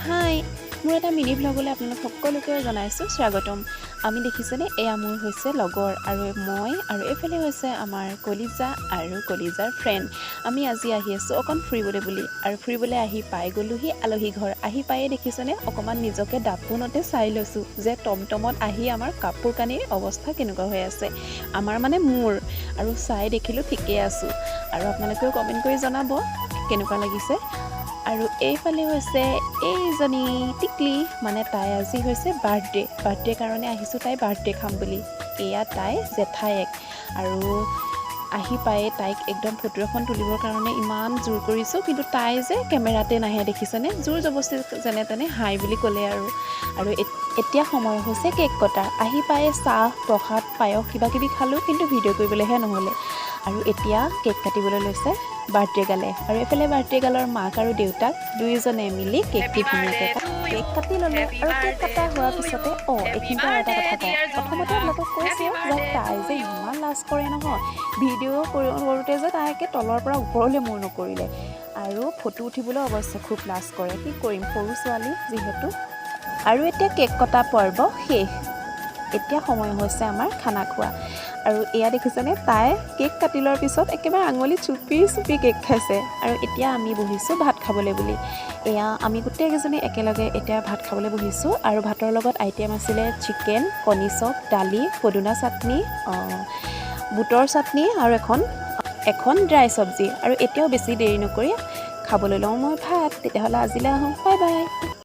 হাই মোৰ এটা মিনি ব্লগলৈ আপোনালোক সকলোকে জনাইছোঁ স্বাগতম। আমি দেখিছেনে এয়া মোৰ হৈছে লগৰ আৰু মই আৰু এইফালে হৈছে আমাৰ কলিজা আৰু কলিজাৰ ফ্ৰেণ্ড। আমি আজি আহি আছোঁ অকণ ফুৰিবলৈ বুলি আৰু ফুৰিবলৈ আহি পাই গ'লোহি আলহী ঘৰ। আহি পায়ে দেখিছেনে অকণমান নিজকে দাপোনতে চাই লৈছোঁ যে টমটমত আহি আমাৰ কাপোৰ কানিৰ অৱস্থা কেনেকুৱা হৈ আছে। আমাৰ মানে মোৰ আৰু চাই দেখিলোঁ ঠিকেই আছোঁ আৰু আপোনালোকেও কমেণ্ট কৰি জনাব কেনেকুৱা লাগিছে। আৰু এইফালে হৈছে এইজনী টিকলি, মানে তাই আজি হৈছে বাৰ্থডে কাৰণে আহিছোঁ তাই বাৰ্থডে খাম বুলি। এয়া তাই জেঠায়েক আৰু আহি পায়ে তাইক একদম ফটো এখন তুলিবৰ কাৰণে ইমান জোৰ কৰিছোঁ, কিন্তু তাই যে কেমেৰাতে নাহে দেখিছেনে, জোৰ জবস্তি যেনে তেনে হাই বুলি ক'লে আৰু এতিয়া সময় হৈছে কেক কটাৰ। আহি পায়ে চাহ প্ৰসাদ পায়স কিবাকিবি খালোঁ, কিন্তু ভিডিঅ' কৰিবলৈহে নহ'লে। আৰু এতিয়া কেক কাটিবলৈ লৈছে বাৰ্থডে গালে আৰু এইফালে বাৰ্থডে গালৰ মাক আৰু দেউতাক দুয়োজনে মিলি কেকটি ধুনীয়াকৈ কেক কাটি ল'লে। আৰু কেক কটা হোৱাৰ পিছতে এইখিনিতে আৰু এটা কথা কওঁ, প্ৰথমতে আপোনালোকক কৈছোঁ যে তাই যে ইমান লাজ কৰে নহয়, ভিডিঅ' কৰোঁতে যে তাইকে তলৰ পৰা ওপৰলৈ মূৰ নকৰিলে। আৰু ফটো উঠিবলৈ অৱশ্যে খুব লাজ কৰে, কি কৰিম সৰু ছোৱালী যিহেতু। আৰু এতিয়া কেক কটা পৰ্ব শেষ, এতিয়া সময় হৈছে আমাৰ খানা খোৱা। আৰু এয়া দেখিছেনে তাই কেক কাটি লোৱাৰ পিছত একেবাৰে আঙুলি চুপি কেক খাইছে। আৰু এতিয়া আমি বহিছোঁ ভাত খাবলৈ বুলি। এয়া আমি গোটেইকেইজনী একেলগে এতিয়া ভাত খাবলৈ বহিছোঁ। আৰু ভাতৰ লগত আইটেম আছিলে চিকেন, কণী চপ, দালি, পদিনা চাটনি, বুটৰ চাটনি আৰু এখন ড্ৰাই চব্জি। আৰু এতিয়াও বেছি দেৰি নকৰি খাবলৈ লওঁ মই ভাত। তেতিয়াহ'লে আজিলৈ আহোঁ, বাই বাই।